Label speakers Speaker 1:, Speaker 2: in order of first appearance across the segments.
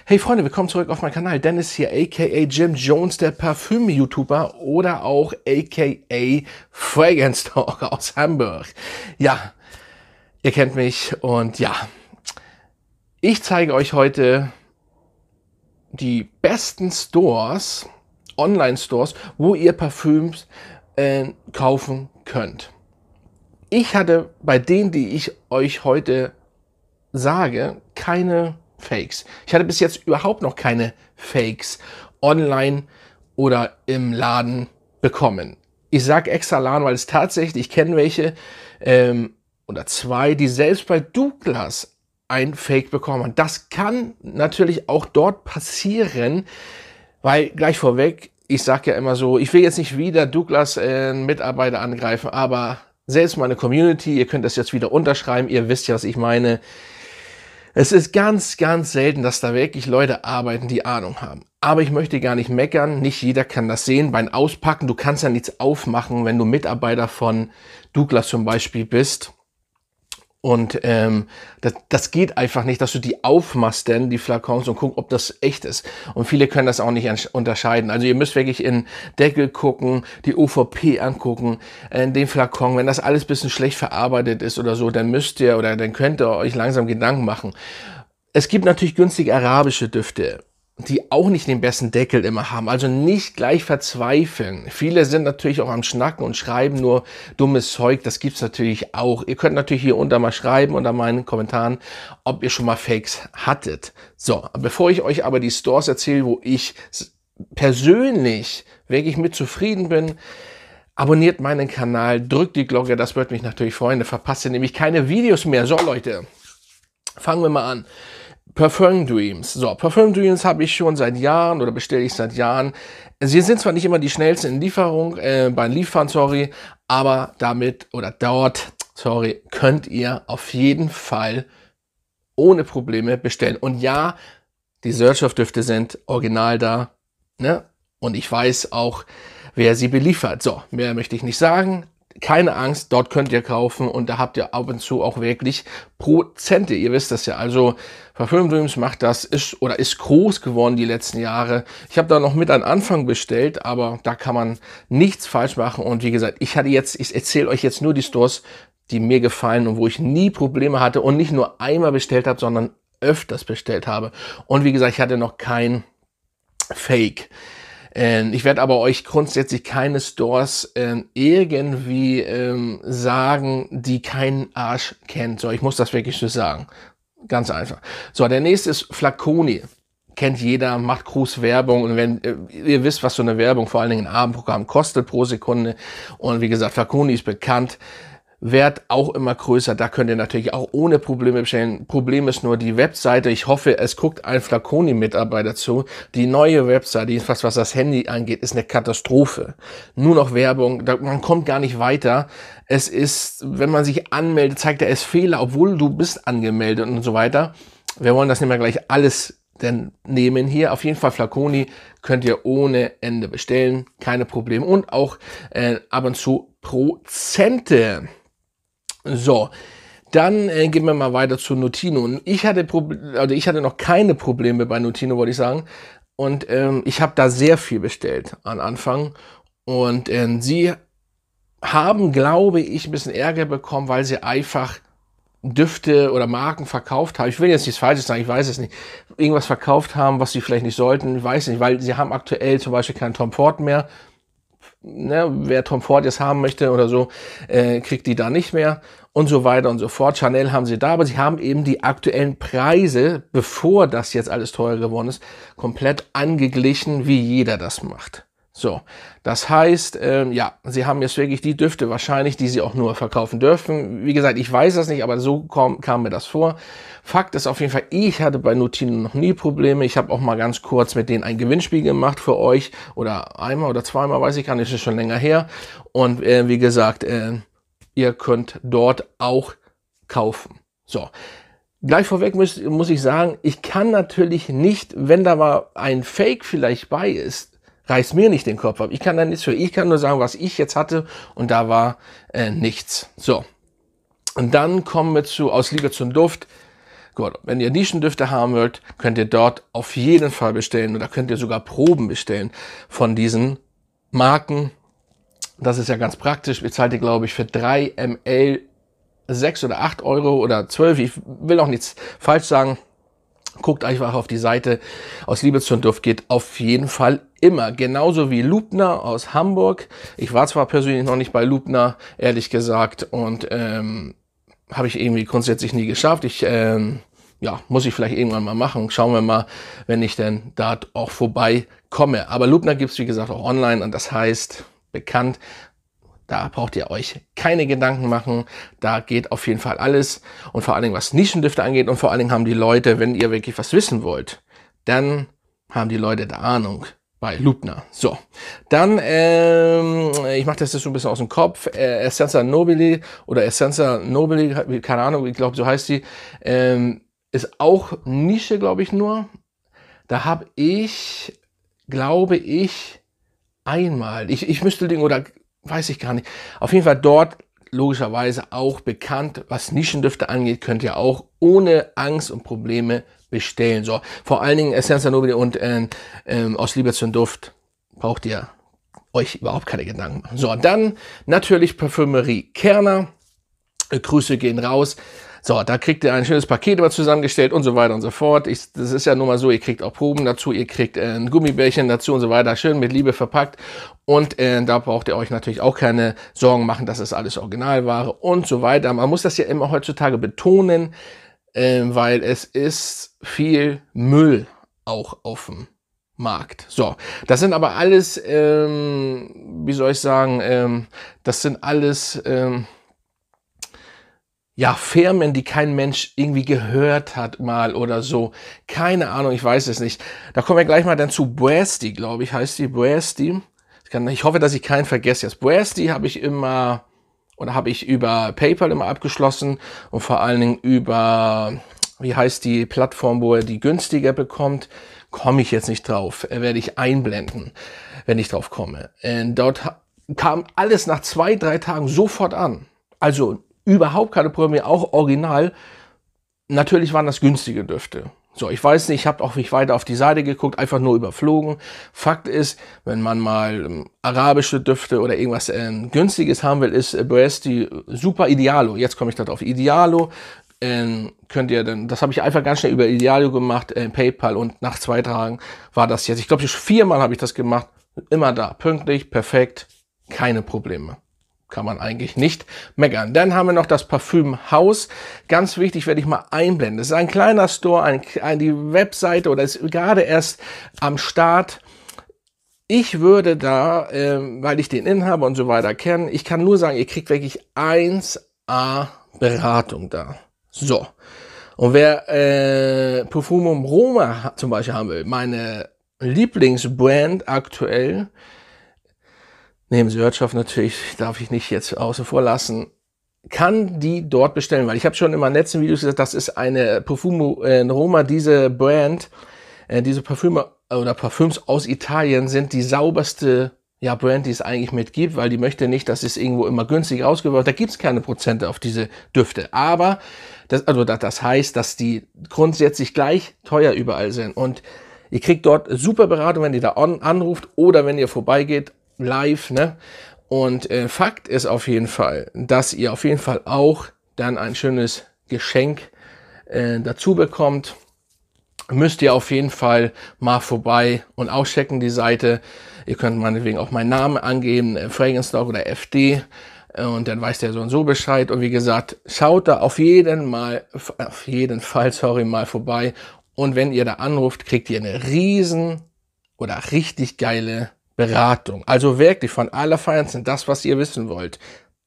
Speaker 1: Hey Freunde, willkommen zurück auf meinen Kanal. Dennis hier, aka Jim Jones, der Parfüm-YouTuber oder auch aka Fragrance Talk aus Hamburg. Ja, ihr kennt mich und ja, ich zeige euch heute die besten Stores, Online-Stores, wo ihr Parfüms kaufen könnt. Ich hatte bei denen, die ich euch heute sage, keine Fakes. Ich hatte bis jetzt überhaupt noch keine Fakes online oder im Laden bekommen. Ich sage extra Laden, weil es tatsächlich, ich kenne welche oder zwei, die selbst bei Douglas ein Fake bekommen haben. Das kann natürlich auch dort passieren, weil gleich vorweg, ich sage ja immer so, ich will jetzt nicht wieder Douglas Mitarbeiter angreifen, aber selbst meine Community, ihr könnt das jetzt wieder unterschreiben, ihr wisst ja, was ich meine. Es ist ganz, ganz selten, dass da wirklich Leute arbeiten, die Ahnung haben. Aber ich möchte gar nicht meckern, nicht jeder kann das sehen. Beim Auspacken, du kannst ja nichts aufmachen, wenn du Mitarbeiter von Douglas zum Beispiel bist. Und das geht einfach nicht, dass du die aufmachst, denn die Flakons und gucken, ob das echt ist. Und viele können das auch nicht unterscheiden. Also ihr müsst wirklich in Deckel gucken, die OVP angucken, den Flakon. Wenn das alles ein bisschen schlecht verarbeitet ist oder so, dann müsst ihr oder dann könnt ihr euch langsam Gedanken machen. Es gibt natürlich günstige arabische Düfte, die auch nicht den besten Deckel immer haben. Also nicht gleich verzweifeln. Viele sind natürlich auch am Schnacken und schreiben nur dummes Zeug. Das gibt's natürlich auch. Ihr könnt natürlich hier unter mal schreiben, unter meinen Kommentaren, ob ihr schon mal Fakes hattet. So, bevor ich euch aber die Stores erzähle, wo ich persönlich wirklich mit zufrieden bin, abonniert meinen Kanal, drückt die Glocke, das würde mich natürlich freuen. Da verpasst ihr nämlich keine Videos mehr. So Leute, fangen wir mal an. Parfum Dreams. So, Parfum Dreams habe ich schon seit Jahren oder bestelle ich seit Jahren. Sie sind zwar nicht immer die schnellsten in Lieferung, beim Liefern, sorry, aber damit oder dort, sorry, könnt ihr auf jeden Fall ohne Probleme bestellen. Und ja, die Search-Düfte sind original da, ne? Und ich weiß auch, wer sie beliefert. So, mehr möchte ich nicht sagen. Keine Angst, dort könnt ihr kaufen und da habt ihr ab und zu auch wirklich Prozente. Ihr wisst das ja. Also Parfum Dreams macht das, ist groß geworden die letzten Jahre. Ich habe da noch mit am Anfang bestellt, aber da kann man nichts falsch machen. Und wie gesagt, ich erzähle euch jetzt nur die Stores, die mir gefallen und wo ich nie Probleme hatte und nicht nur einmal bestellt habe, sondern öfters bestellt habe. Und wie gesagt, ich hatte noch kein Fake. Ich werde aber euch grundsätzlich keine Stores irgendwie sagen, die keinen Arsch kennt. So, ich muss das wirklich so sagen. Ganz einfach. So, der nächste ist Flaconi. Kennt jeder, macht groß Werbung. Und wenn ihr wisst, was so eine Werbung vor allen Dingen ein Abendprogramm kostet pro Sekunde. Und wie gesagt, Flaconi ist bekannt. Wert auch immer größer, da könnt ihr natürlich auch ohne Probleme bestellen. Problem ist nur die Webseite. Ich hoffe, es guckt ein Flaconi-Mitarbeiter zu. Die neue Webseite, jedenfalls was das Handy angeht, ist eine Katastrophe. Nur noch Werbung, man kommt gar nicht weiter. Es ist, wenn man sich anmeldet, zeigt er es Fehler, obwohl du bist angemeldet und so weiter. Wir wollen das nicht mehr gleich alles denn nehmen hier. Auf jeden Fall Flaconi könnt ihr ohne Ende bestellen, keine Probleme. Und auch ab und zu Prozente. So, dann gehen wir mal weiter zu Notino. Ich hatte noch keine Probleme bei Notino, wollte ich sagen. Und ich habe da sehr viel bestellt am Anfang. Und sie haben, glaube ich, ein bisschen Ärger bekommen, weil sie einfach Düfte oder Marken verkauft haben. Ich will jetzt nichts Falsches sagen, ich weiß es nicht. Irgendwas verkauft haben, was sie vielleicht nicht sollten, ich weiß nicht, weil sie haben aktuell zum Beispiel keinen Tom Ford mehr. Ne, wer Tom Ford jetzt haben möchte oder so, kriegt die da nicht mehr und so weiter und so fort. Chanel haben sie da, aber sie haben eben die aktuellen Preise, bevor das jetzt alles teurer geworden ist, komplett angeglichen, wie jeder das macht. So, das heißt, ja, sie haben jetzt wirklich die Düfte wahrscheinlich, die sie auch nur verkaufen dürfen. Wie gesagt, ich weiß das nicht, aber so kam mir das vor. Fakt ist auf jeden Fall, ich hatte bei Notino noch nie Probleme. Ich habe auch mal ganz kurz mit denen ein Gewinnspiel gemacht für euch. Oder einmal oder zweimal, weiß ich gar nicht, ist schon länger her. Und wie gesagt, ihr könnt dort auch kaufen. So, gleich vorweg muss ich sagen, ich kann natürlich nicht, wenn da mal ein Fake vielleicht bei ist, reißt mir nicht den Kopf ab. Ich kann da nichts für. Ich kann nur sagen, was ich jetzt hatte und da war nichts. So, und dann kommen wir zu Aus Liebe zum Duft. Gut, wenn ihr Nischendüfte haben wollt, könnt ihr dort auf jeden Fall bestellen oder könnt ihr sogar Proben bestellen von diesen Marken. Das ist ja ganz praktisch. Bezahlt ihr, glaube ich, für 3 ml 6 oder 8 Euro oder 12. Ich will auch nichts falsch sagen. Guckt einfach auf die Seite. Aus Liebe zum Duft geht auf jeden Fall immer. Genauso wie Lubner aus Hamburg. Ich war zwar persönlich noch nicht bei Lubner, ehrlich gesagt, und habe ich irgendwie grundsätzlich nie geschafft. Ja, muss ich vielleicht irgendwann mal machen. Schauen wir mal, wenn ich denn da auch vorbei komme. Aber Lubner gibt's wie gesagt, auch online und das heißt, bekannt. Da braucht ihr euch keine Gedanken machen. Da geht auf jeden Fall alles. Und vor allen Dingen, was Nischendüfte angeht. Und vor allen Dingen haben die Leute, wenn ihr wirklich was wissen wollt, dann haben die Leute da Ahnung bei Lubner. So, dann, ich mache das jetzt so ein bisschen aus dem Kopf. Essenza Nobili oder Essenza Nobili, keine Ahnung, ich glaube, so heißt die, ist auch Nische, glaube ich, nur. Da habe ich, glaube ich, einmal, ich müsste den, oder weiß ich gar nicht, auf jeden Fall dort logischerweise auch bekannt, was Nischendüfte angeht, könnt ihr auch ohne Angst und Probleme bestellen. So, vor allen Dingen Essenza Nobili und aus Liebe zum Duft braucht ihr euch überhaupt keine Gedanken machen. So, dann natürlich Parfümerie Kerner. Grüße gehen raus. So, da kriegt ihr ein schönes Paket immer zusammengestellt und so weiter und so fort. Das ist ja nun mal so, ihr kriegt auch Proben dazu, ihr kriegt ein Gummibärchen dazu und so weiter, schön mit Liebe verpackt. Und da braucht ihr euch natürlich auch keine Sorgen machen, das ist alles Originalware und so weiter. Man muss das ja immer heutzutage betonen, weil es ist viel Müll auch auf dem Markt. So, das sind aber alles, wie soll ich sagen, das sind alles ja, Firmen, die kein Mensch irgendwie gehört hat mal oder so. Keine Ahnung, ich weiß es nicht. Da kommen wir gleich mal dann zu Boesti, glaube ich, heißt die Boesti. Ich hoffe, dass ich keinen vergesse jetzt. Boesti habe ich immer, oder habe ich über PayPal immer abgeschlossen und vor allen Dingen über, wie heißt die Plattform, wo er die günstiger bekommt, komme ich jetzt nicht drauf. Werde ich einblenden, wenn ich drauf komme. Und dort kam alles nach 2, 3 Tagen sofort an. Also überhaupt keine Probleme, auch original. Natürlich waren das günstige Düfte. So, ich weiß nicht, ich habe auch nicht weiter auf die Seite geguckt, einfach nur überflogen. Fakt ist, wenn man mal arabische Düfte oder irgendwas Günstiges haben will, ist Boesti super Idealo. Jetzt komme ich darauf. Idealo könnt ihr dann, das habe ich einfach ganz schnell über Idealo gemacht, PayPal, und nach 2 Tagen war das jetzt. Ich glaube, 4-mal habe ich das gemacht. Immer da, pünktlich, perfekt, keine Probleme. Kann man eigentlich nicht meckern. Dann haben wir noch das Parfümhaus. Ganz wichtig, werde ich mal einblenden. Das ist ein kleiner Store, die Webseite oder ist gerade erst am Start. Ich würde da, weil ich den Inhaber und so weiter kenne, ich kann nur sagen, ihr kriegt wirklich 1A Beratung da. So. Und wer Parfumum Roma zum Beispiel haben will, meine Lieblingsbrand aktuell, neben Wirtschaft natürlich, darf ich nicht jetzt außen vor lassen, kann die dort bestellen, weil ich habe schon in meinen letzten Videos gesagt, das ist eine Parfumo Roma, diese Brand, diese Parfüme oder Parfüms aus Italien sind die sauberste Brand, die es eigentlich mit gibt, weil die möchte nicht, dass es irgendwo immer günstig rausgebracht wird. Da gibt es keine Prozente auf diese Düfte, aber das heißt, dass die grundsätzlich gleich teuer überall sind und ihr kriegt dort super Beratung, wenn ihr da anruft oder wenn ihr vorbeigeht, live, ne? Und Fakt ist auf jeden Fall, dass ihr auf jeden Fall auch dann ein schönes Geschenk dazu bekommt. Müsst ihr auf jeden Fall mal vorbei und auschecken die Seite. Ihr könnt meinetwegen auch meinen Namen angeben, Fragrance Dog oder FD, und dann weiß der so und so Bescheid. Und wie gesagt, schaut da auf jeden Fall mal vorbei. Und wenn ihr da anruft, kriegt ihr eine richtig geile Beratung. Also wirklich von allerfeinsten, das, was ihr wissen wollt.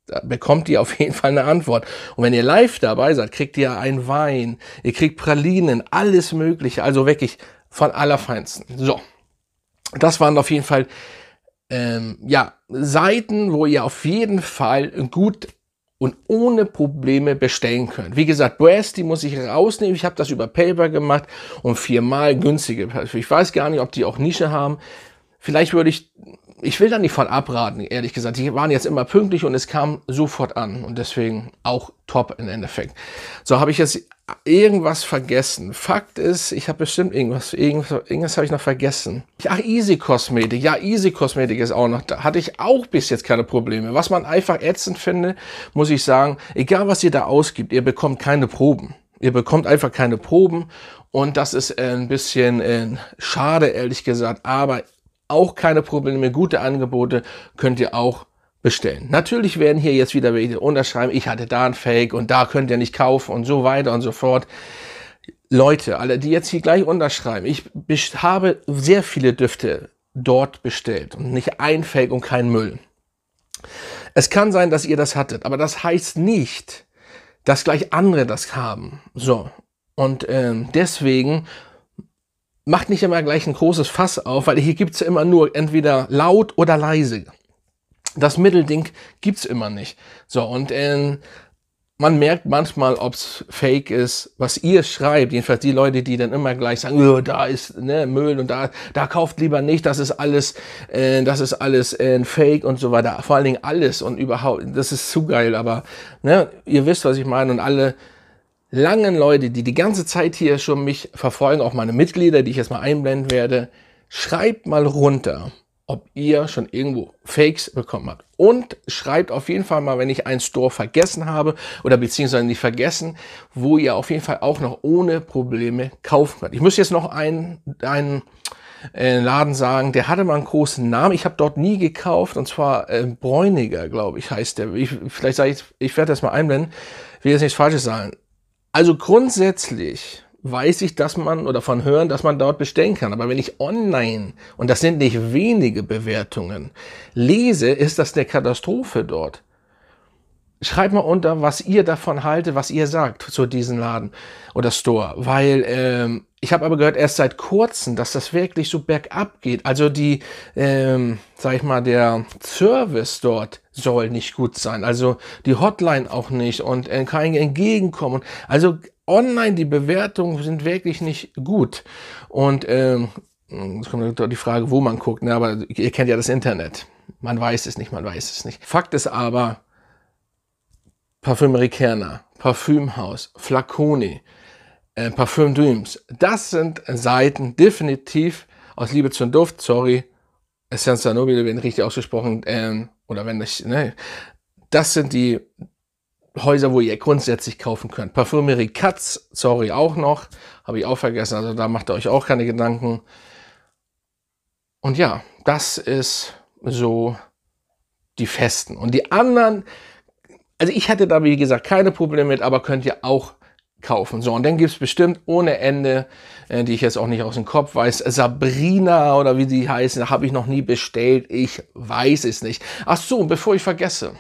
Speaker 1: Da bekommt ihr auf jeden Fall eine Antwort. Und wenn ihr live dabei seid, kriegt ihr einen Wein, ihr kriegt Pralinen, alles Mögliche. Also wirklich von allerfeinsten. So, das waren auf jeden Fall Seiten, wo ihr auf jeden Fall gut und ohne Probleme bestellen könnt. Wie gesagt, Boesti muss ich rausnehmen. Ich habe das über PayPal gemacht und 4-mal günstige. Ich weiß gar nicht, ob die auch Nische haben. Vielleicht würde ich will da nicht von abraten, ehrlich gesagt. Die waren jetzt immer pünktlich und es kam sofort an und deswegen auch top im Endeffekt. So, habe ich jetzt irgendwas vergessen. Fakt ist, ich habe bestimmt irgendwas habe ich noch vergessen. Ach, Easy Kosmetik. Ja, Easy Kosmetik ist auch noch da. Hatte ich auch bis jetzt keine Probleme. Was man einfach ätzend finde, muss ich sagen, egal was ihr da ausgibt, ihr bekommt keine Proben. Ihr bekommt einfach keine Proben und das ist ein bisschen schade, ehrlich gesagt, aber auch keine Probleme. Gute Angebote könnt ihr auch bestellen. Natürlich werden hier jetzt wieder welche unterschreiben, ich hatte da ein Fake und da könnt ihr nicht kaufen und so weiter und so fort. Leute, alle, die jetzt hier gleich unterschreiben, ich habe sehr viele Düfte dort bestellt und nicht ein Fake und kein Müll. Es kann sein, dass ihr das hattet, aber das heißt nicht, dass gleich andere das haben. So, und deswegen macht nicht immer gleich ein großes Fass auf, weil hier gibt's ja immer nur entweder laut oder leise. Das Mittelding gibt's immer nicht. So, und man merkt manchmal, ob's fake ist, was ihr schreibt. Jedenfalls die Leute, die dann immer gleich sagen, oh, da ist Müll und da kauft lieber nicht, das ist alles fake und so weiter. Vor allen Dingen alles und überhaupt, das ist zu geil. Aber ihr wisst, was ich meine. Und alle langen Leute, die die ganze Zeit hier schon mich verfolgen, auch meine Mitglieder, die ich jetzt mal einblenden werde, schreibt mal runter, ob ihr schon irgendwo Fakes bekommen habt. Und schreibt auf jeden Fall mal, wenn ich einen Store vergessen habe oder beziehungsweise nicht vergessen, wo ihr auf jeden Fall auch noch ohne Probleme kaufen könnt. Ich muss jetzt noch einen Laden sagen, der hatte mal einen großen Namen. Ich habe dort nie gekauft und zwar Bräuniger, glaube ich, heißt der. Vielleicht sage ich werde das mal einblenden, will jetzt nichts Falsches sagen. Also grundsätzlich weiß ich, dass man oder von hören, dass man dort bestellen kann. Aber wenn ich online, und das sind nicht wenige Bewertungen, lese, ist das eine Katastrophe dort. Schreibt mal unter, was ihr davon haltet, was ihr sagt zu diesem Laden oder Store. Weil ich habe aber gehört, erst seit kurzem, dass das wirklich so bergab geht. Also die, sag ich mal, der Service dort soll nicht gut sein. Also die Hotline auch nicht und kein Entgegenkommen. Also online, die Bewertungen sind wirklich nicht gut. Und jetzt kommt die Frage, wo man guckt. Aber ihr kennt ja das Internet. Man weiß es nicht, man weiß es nicht. Fakt ist aber, Parfümerie Kerner, Parfümhaus, Flaconi, Parfüm Dreams, das sind Seiten definitiv aus Liebe zum Duft, sorry, Essenza Nobile, wenn richtig ausgesprochen, oder wenn nicht, das sind die Häuser, wo ihr grundsätzlich kaufen könnt. Parfümerie Katz, sorry, auch noch, habe ich auch vergessen, also da macht ihr euch auch keine Gedanken. Und ja, das ist so die Festen. Und die anderen, also ich hatte da, wie gesagt, keine Probleme mit, aber könnt ihr auch kaufen. So, und dann gibt's bestimmt ohne Ende, die ich jetzt auch nicht aus dem Kopf weiß, Sabrina oder wie die heißen, habe ich noch nie bestellt, ich weiß es nicht. Ach so, bevor ich vergesse,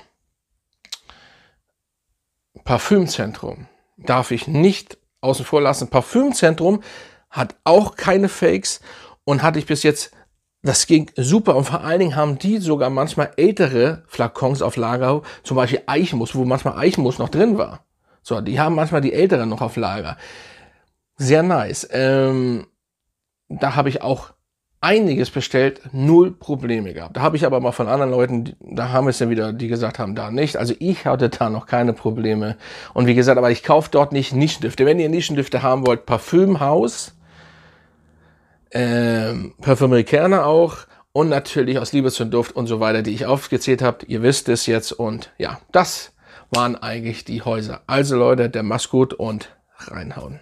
Speaker 1: Parfümzentrum darf ich nicht außen vor lassen. Parfümzentrum hat auch keine Fakes und hatte ich bis jetzt, das ging super und vor allen Dingen haben die sogar manchmal ältere Flakons auf Lager, zum Beispiel Eichenmus, wo manchmal Eichenmus noch drin war. So, die haben manchmal die älteren noch auf Lager. Sehr nice. Da habe ich auch einiges bestellt, 0 Probleme gehabt. Da habe ich aber mal von anderen Leuten, da haben es dann wieder, die gesagt haben, da nicht. Also ich hatte da noch keine Probleme. Und wie gesagt, aber ich kaufe dort nicht Nischendüfte. Wenn ihr Nischendüfte haben wollt, Parfümhaus, Parfümerie Kerner auch und natürlich aus Liebe zum Duft und so weiter, die ich aufgezählt habe. Ihr wisst es jetzt und ja, das waren eigentlich die Häuser. Also Leute, der macht's gut und reinhauen.